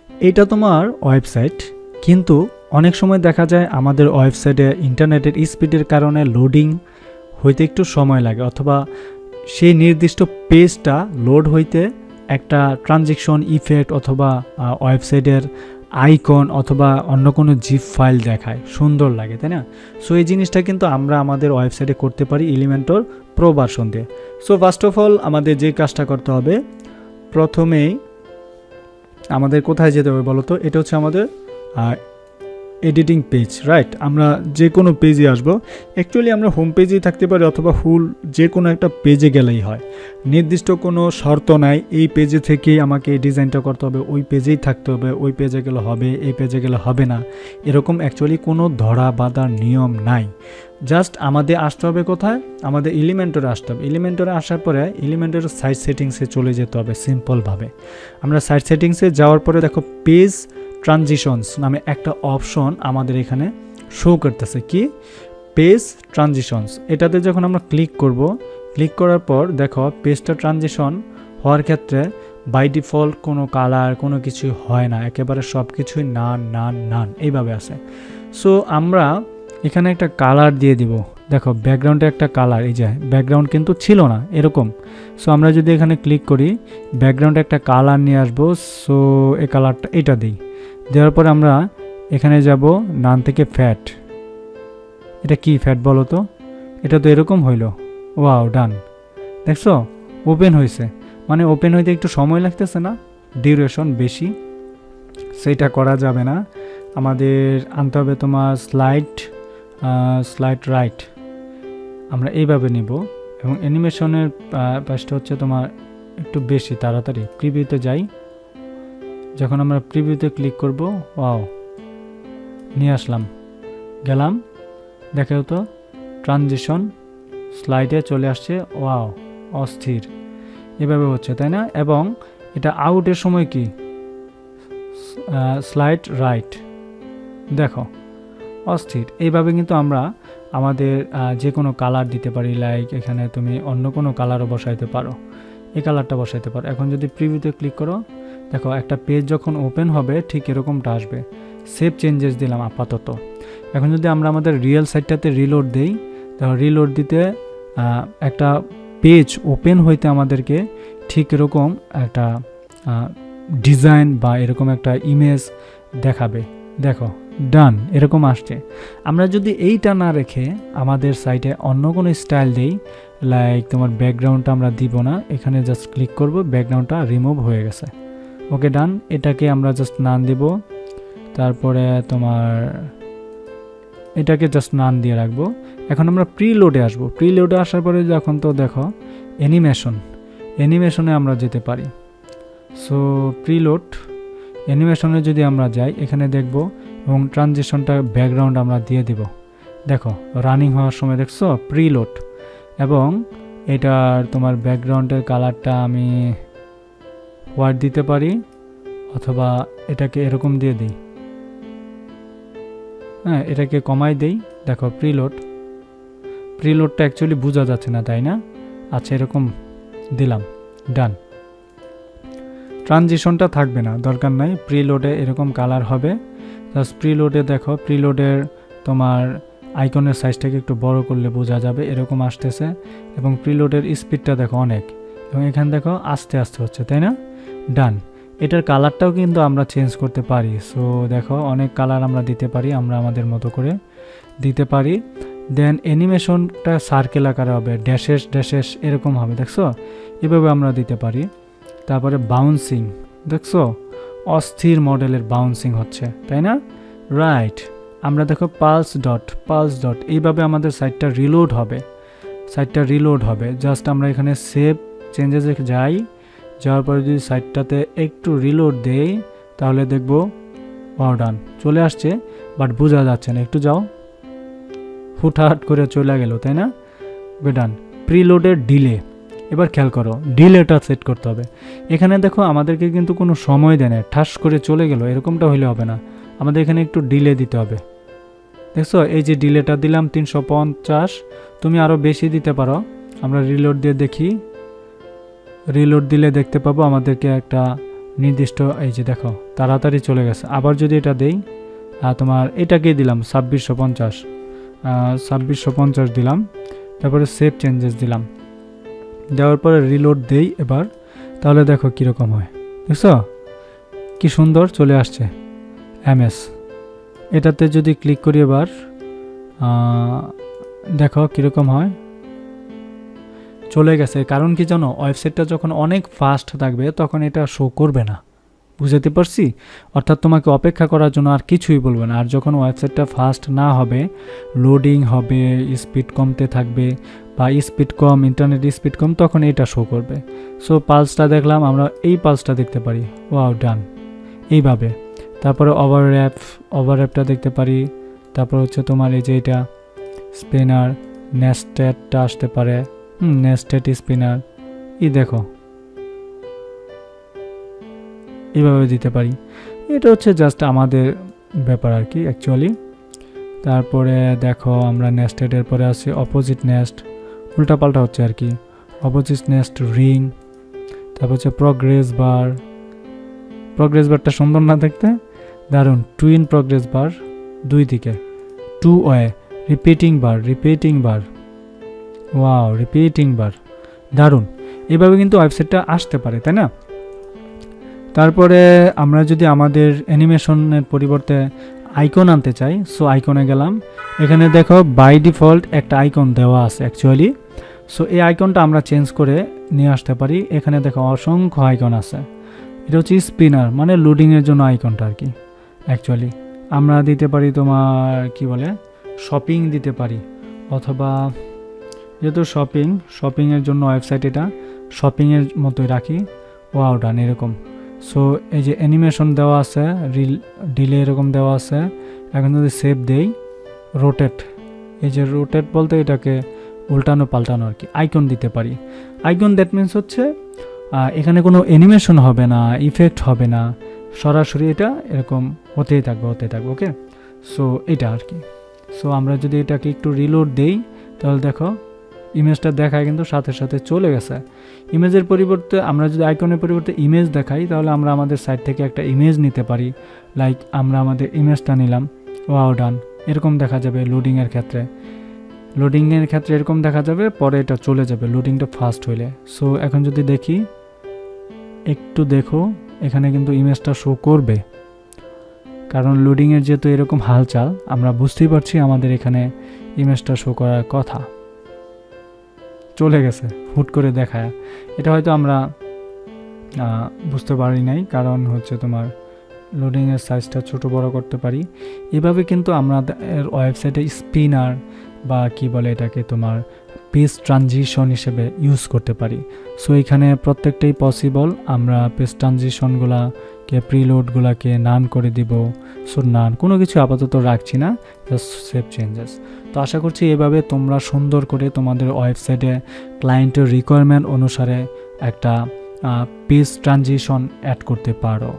এটা তোমার ওয়েবসাইট, কিন্তু অনেক সময় দেখা যায় আমাদের ওয়েবসাইটে ইন্টারনেটের স্পিডের কারণে লোডিং হইতে একটু সময় লাগে, অথবা সেই নির্দিষ্ট পেজটা লোড হইতে একটা ট্রানজেকশন ইফেক্ট অথবা ওয়েবসাইটের আইকন অথবা অন্য কোনো জিপ ফাইল দেখায়, সুন্দর লাগে, তাই না? সো এই জিনিসটা কিন্তু আমরা আমাদের ওয়েবসাইটে করতে পারি এলিমেন্টর প্রো ভার্সন দিয়ে। সো ফার্স্ট অফ অল আমাদের যে কাজটা করতে হবে, প্রথমেই আমাদের কোথায় যেতে হবে বলো তো? এটা হচ্ছে আমাদের এডিটিং পেজ, রাইট? আমরা যে কোনো পেজে আসবো। অ্যাকচুয়ালি আমরা হোম পেজেই থাকতে পারি অথবা ফুল যে কোনো একটা পেজে গেলেই হয়, নির্দিষ্ট কোনো শর্ত নাই এই পেজে থেকেই আমাকে এই ডিজাইনটা করতে হবে, ওই পেজেই থাকতে হবে, ওই পেজে গেলে হবে, এই পেজে গেলে হবে না, এরকম অ্যাকচুয়ালি কোনো ধরা বাঁধার নিয়ম নাই। জাস্ট আমাদের আসতে হবে কোথায়? আমাদের এলিমেন্টরে আসতে হবে। এলিমেন্টরে আসার পরে এলিমেন্টরের সাইট সেটিংসে চলে যেতে হবে সিম্পলভাবে। আমরা সাইট সেটিংসে যাওয়ার পরে দেখো পেজ ট্রানজিশনস নামে একটা অপশন আমাদের এখানে শো করতেছে, কি? Page transitions. এটাতে যখন আমরা ক্লিক করব, ক্লিক করার পর দেখো পেজটা ট্রানজিশন হওয়ার ক্ষেত্রে বাই ডিফল্ট কোনো কালার কোনো কিছু হয় না, একেবারে সব কিছুই নান এইভাবে আছে। সো আমরা এখানে একটা কালার দিয়ে দিব। দেখো ব্যাকগ্রাউন্ডে একটা কালার, এই যে ব্যাকগ্রাউন্ড কিন্তু ছিল না এরকম। সো আমরা যদি এখানে ক্লিক করি, ব্যাকগ্রাউন্ডে একটা কালার নিয়ে আসবো। সো এই কালারটা এটা দিই, দেওয়ার পর আমরা এখানে যাব নান থেকে ফ্যাট। এটা কি ফ্যাট বলো তো? এটা তো এরকম হইলো। ওয়াও, ডান। দেখছো ওপেন হয়েছে, মানে ওপেন হইতে একটু সময় লাগতেছে না, ডিউরেশন বেশি, সেটা করা যাবে না। আমাদের আনতে হবে তোমার স্লাইড রাইট, আমরা এইভাবে নিব। এবং অ্যানিমেশনের পাশটা হচ্ছে তোমার একটু বেশি তাড়াতাড়ি। প্রিভিউতে যাই, যখন আমরা প্রিভিউতে ক্লিক করব, ওয়াও নিয়ে আসলাম, গেলাম, দেখেও তো ট্রানজিশন স্লাইডে চলে আসছে। ওয়াও, অস্থির, এভাবে হচ্ছে, তাই না? এবং এটা আউটের সময় কি স্লাইড রাইট, দেখো অস্থির। এইভাবে কিন্তু আমরা আমাদের যে কোনো কালার দিতে পারি, লাইক এখানে তুমি অন্য কোনো কালারও বসাইতে পারো, এই কালারটা বসাইতে পারো। এখন যদি প্রিভিউতে ক্লিক করো, দেখো একটা পেজ যখন ওপেন হবে ঠিক এরকমটা আসবে। সেভ চেঞ্জেস দিলাম আপাতত। এখন যদি আমরা আমাদের রিয়েল সাইটটাতে রিলোড দিই, দেখো রিলোড দিতে একটা পেজ ওপেন হইতে আমাদেরকে ঠিক এরকম একটা ডিজাইন বা এরকম একটা ইমেজ দেখাবে। দেখো ডান, এরকম আসছে। আমরা যদি এইটা না রেখে আমাদের সাইটে অন্য কোনো স্টাইল দেই, লাইক তোমার ব্যাকগ্রাউন্ডটা আমরা দিব না, এখানে জাস্ট ক্লিক করব, ব্যাকগ্রাউন্ডটা রিমুভ হয়ে গেছে। ওকে ডান, এটাকে আমরা জাস্ট নান দিব। তারপরে তোমার এটাকে জাস্ট নান দিয়ে রাখবো। এখন আমরা প্রিলোডে আসবো। প্রিলোডে আসার পরে যখন তো দেখো অ্যানিমেশনে আমরা যেতে পারি। সো প্রিলোড অ্যানিমেশনে যদি আমরা যাই, এখানে দেখব এবং ট্রানজিশনটা ব্যাকগ্রাউন্ড আমরা দিয়ে দিব। দেখো রানিং হওয়ার সময় দেখছো প্রিলোড। এবং এটার তোমার ব্যাকগ্রাউন্ডের কালারটা আমি হোয়াইট দিতে পারি, অথবা এটাকে এরকম দিয়ে দিই, হ্যাঁ এটাকে কমাই দেই। দেখো প্রিলোডটা অ্যাকচুয়ালি বোঝা যাচ্ছে না, তাই না? আচ্ছা এরকম দিলাম, ডান। ট্রানজিশনটা থাকবে না, দরকার নাই। প্রিলোডে এরকম কালার হবে। জাস্ট প্রিলোডে দেখো, প্রিলোডের তোমার আইকনের সাইজটাকে একটু বড় করলে বোঝা যাবে, এরকম আসতেছে। এবং প্রিলোডের স্পিডটা দেখো অনেক, এবং এখানে দেখো আস্তে আস্তে হচ্ছে, তাই না? ডান। এটার কালারটাও কিন্তু আমরা চেঞ্জ করতে পারি। সো দেখো অনেক কালার আমরা দিতে পারি, আমরা আমাদের মতো করে দিতে পারি। দেন অ্যানিমেশনটা সার্কেল আকারে হবে, ড্যাশেস এরকম হবে, দেখছো? এভাবে আমরা দিতে পারি। তারপরে বাউন্সিং, দেখছো অস্থির মডেলের বাউন্সিং হচ্ছে, তাই না? রাইট। আমরা দেখো পালস ডট এইভাবে আমাদের সাইটটা রিলোড হবে। জাস্ট আমরা এখানে সেভ চেঞ্জেসে যাওয়ার পরে যদি সাইটটাতে একটু রিলোড দেই, তাহলে দেখবো ওয়াও ডান চলে আসছে, বাট বোঝা যাচ্ছে না। একটু যাও, হুটহাট করে চলে গেল, তাই না? ডান। প্রিলোডের ডিলে, এবার খেয়াল করো, ডিলেটা সেট করতে হবে। এখানে দেখো আমাদেরকে কিন্তু কোনো সময় দেয় না, ঠাস করে চলে গেল, এরকমটা হইলে হবে না। আমাদের এখানে একটু ডিলে দিতে হবে। দেখছো এই যে ডিলেটা দিলাম 350, তুমি আরও বেশি দিতে পারো। আমরা রিলোড দিয়ে দেখি, রিলোড দিলে দেখতে পাবো আমাদেরকে একটা নির্দিষ্ট, এই যে দেখো তাড়াতাড়ি চলে গেছে। আবার যদি এটা দেই, তোমার এটাকেই দিলাম 2650 দিলাম, তারপরে সেভ চেঞ্জেস দিলাম, দেওয়ার পরে রিলোড দেই এবার, তাহলে দেখো কীরকম হয়, দেখছো কি সুন্দর চলে আসছে এমএস। এটাতে যদি ক্লিক করি এবার, দেখো কীরকম হয়, চলে গেছে। কারণ কি জানো, ওয়েবসাইটটা যখন অনেক ফাস্ট থাকবে তখন এটা শো করবে না, বুঝতে পারছি? অর্থাৎ তোমাকে অপেক্ষা করার জন্য আর কিছুই বলবে না। আর যখন ওয়েবসাইটটা ফাস্ট না হবে, লোডিং হবে, স্পিড কমতে থাকবে বা স্পিড কম, ইন্টারনেট স্পিড কম, তখন এটা শো করবে। সো পালসটা দেখলাম, আমরা এই পালসটা দেখতে পারি, ওয়াও ডান, এইভাবে। তারপরে ওভারঅ্যাপটা দেখতে পারি। তারপর হচ্ছে তোমার এই যে এটা স্পিনার, নেস্টেডটা আসতে পারে, নেস্টেড স্পিনার, দেখো এইভাবে দিতে পারি। এটা হচ্ছে জাস্ট আমাদের ব্যাপার আর কি অ্যাকচুয়ালি। তারপরে দেখো আমরা নেস্টেডের পরে আসি অপোজিট নেস্ট, উল্টাপাল্টা হচ্ছে আর কি, অপোজিট নেস্ট রিং। তারপর হচ্ছে প্রগ্রেস বারটা সুন্দর না দেখতে, দারুণ। টুইন প্রগ্রেস বার, দুই দিকে, টু ওয়ে, রিপিটিং বার, ওয়াও রিপিটিং বার, দারুণ। এভাবে কিন্তু ওয়েবসাইটটা আসতে পারে, তাই না? তারপরে আমরা যদি আমাদের অ্যানিমেশনের পরিবর্তে আইকন আনতে চাই, সো আইকনে গেলাম। এখানে দেখো বাই ডিফল্ট একটা আইকন দেওয়া আছে অ্যাকচুয়ালি। সো এই আইকনটা আমরা চেঞ্জ করে নিয়ে আসতে পারি। এখানে দেখো অসংখ্য আইকন আছে। এটা হচ্ছে স্পিনার, মানে লোডিংয়ের জন্য আইকনটা আর কি অ্যাকচুয়ালি। আমরা দিতে পারি তোমার কি বলে, শপিং দিতে পারি, অথবা যেহেতু শপিংয়ের জন্য ওয়েবসাইট, এটা শপিংয়ের মতোই রাখি, ওয়াও ডান, এরকম। সো এই যে অ্যানিমেশন দেওয়া আছে, ডিলে এরকম দেওয়া আছে। এখন যদি সেভ দেই, রোটেট, এই যে রোটেট বলতে এটাকে উল্টানো পাল্টানো আর কি, আইকন দিতে পারি। আইকন দ্যাট মিনস হচ্ছে এখানে কোনো অ্যানিমেশন হবে না, ইফেক্ট হবে না, সরাসরি এটা এরকম হতেই থাকবে। ওকে, সো এটা আর কি। সো আমরা যদি এটাকে একটু রিলোড দেই, তাহলে দেখো ইমেজটা দেখায় কিন্তু সাথে সাথে চলে গেছে। ইমেজের পরিবর্তে আমরা যদি আইকনের পরিবর্তে ইমেজ দেখাই, তাহলে আমরা আমাদের সাইট থেকে একটা ইমেজ নিতে পারি। লাইক আমরা আমাদের ইমেজটা নিলাম, ওয়াও ডান, এরকম দেখা যাবে লোডিংয়ের ক্ষেত্রে এরকম দেখা যাবে, পরে এটা চলে যাবে লোডিংটা ফাস্ট হইলে। সো এখন যদি দেখি, একটু দেখো, এখানে কিন্তু ইমেজটা শো করবে, কারণ লোডিংয়ের যেহেতু এরকম হালচাল, আমরা বুঝতেই পারছি আমাদের এখানে ইমেজটা শো করার কথা। চলে গেছে হুট করে দেখায়, এটা হয়তো আমরা বুঝতে পারি নাই, কারণ হচ্ছে তোমার লোডিংয়ের সাইজটা ছোট বড় করতে পারি। এভাবে কিন্তু আমরা ওয়েবসাইটে স্পিনার বা কি বলে এটাকে তোমার পেজ ট্রানজিশন হিসেবে ইউজ করতে পারি। সো এখানে প্রত্যেকটাই পসিবল। আমরা পেজ ট্রানজিশনগুলোকে, প্রিলোডগুলোকে নান করে দিব। সো নান, কোনো কিছু আপাতত রাখছি না, জাস্ট সেভ চেঞ্জেস। তো আশা করছি এভাবে তোমরা সুন্দর করে তোমাদের ওয়েবসাইটে ক্লায়েন্টের রিকোয়ারমেন্ট অনুসারে একটা পেজ ট্রানজিশন অ্যাড করতে পারো।